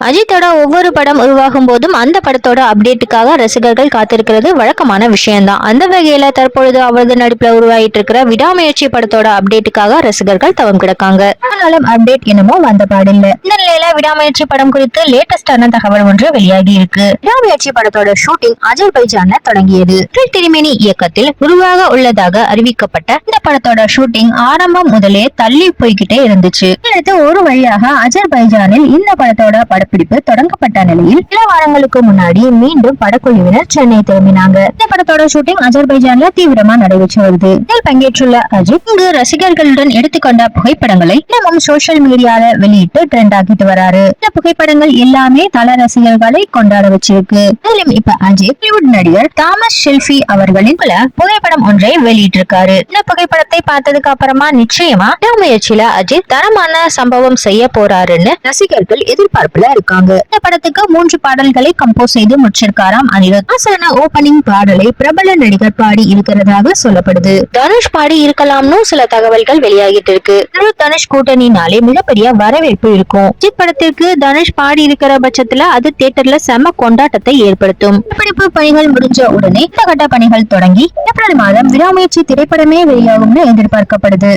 அஜித்தோட ஒவ்வொரு படம் உருவாகும் போதும் அந்த படத்தோட அப்டேட்டுக்காக ரசிகர்கள் காத்திருக்கிறது வழக்கமான விஷயம்தான். அந்த வகையில தற்பொழுது அவரது நடிப்புல உருவாகிட்டு இருக்கிற விடாமுயற்சி படத்தோட அப்டேட்டுக்காக ரசிகர்கள் தவம் கிடக்காங்க. ஆனாலும் அப்டேட் என்னமோ வந்த பாடில்ல. இந்த நிலையில விடாமுயற்சி படம் குறித்து லேட்டஸ்டான தகவல் ஒன்று வெளியாகி இருக்கு. விடாமுயற்சி படத்தோட ஷூட்டிங் அஜர்பைஜான்ல தொடங்கியது. திருமேனி இயக்கத்தில் உருவாக உள்ளதாக அறிவிக்கப்பட்ட இந்த படத்தோட ஷூட்டிங் ஆரம்பம் முதலே தள்ளி போய்கிட்டே இருந்துச்சு. அடுத்து ஒரு வழியாக அஜர்பைஜானில் இந்த படத்தோட படப்பிடிப்பு தொடங்கப்பட்ட நிலையில் சில வாரங்களுக்கு முன்னாடி மீண்டும் படக்குழுவினர் சென்னை திரும்பினாங்க. இந்த படத்தோட ஷூட்டிங் அஜர்பைஜான்ல தீவிரமா நடைபெற்று வருது. இதில் பங்கேற்றுள்ள அஜித் இங்கு ரசிகர்களுடன் எடுத்துக்கொண்ட புகைப்படங்களை இன்னமும் சோசியல் மீடியால வெளியிட்டு ட்ரெண்ட் ஆக்கிட்டு வராரு. இந்த புகைப்படங்கள் எல்லாமே தல ரசிகர்களை கொண்டாட வச்சிருக்கு. மேலும் இப்ப அஜித் பாலிவுட் நடிகர் தாமஸ் ஷெல்பி அவர்களின் புகைப்படம் ஒன்றை வெளியிட்டிருக்காரு. இந்த புகைப்படத்தை பார்த்ததுக்கு அப்புறமா நிச்சயமா முயற்சியில அஜித் தரமான சம்பவம் செய்ய போறாருன்னு ரசிகர்கள் எதிர்பார்ப்புல இருக்காங்க. இந்த படத்துக்கு 3 பாடல்களை கம்போஸ் செய்து முடிச்சிருக்காராம் அனிருத். அசலான ஓபனிங் பாடலை பிரபல நடிகர் பாடி இருக்கிறதாக சொல்லப்படுது. தனுஷ் பாடி இருக்கலாம்னு சில தகவல்கள் வெளியாகிட்டு இருக்கு. தனுஷ் கூட்டணினாலே மிகப்பெரிய வரவேற்பு இருக்கும். அஜித் படத்திற்கு தனுஷ் பாடி இருக்கிற பட்சத்துல அது தியேட்டர்ல செம கொண்டாட்டத்தை ஏற்படுத்தும். படப்பிடிப்பு பணிகள் முடிஞ்ச உடனே இந்த கட்ட பணிகள் தொடங்கி ஏப்ரல் மாதம் விடாமுயற்சி திரைப்படமே வெளியாகும்னு எதிர்பார்க்கப்படுது.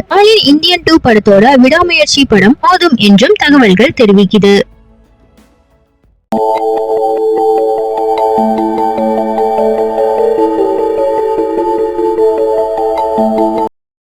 இந்தியன் 2 படத்தோட விடாமுயற்சி படம் போதும் என்றும் தகவல்கள் தெரிவிக்குது.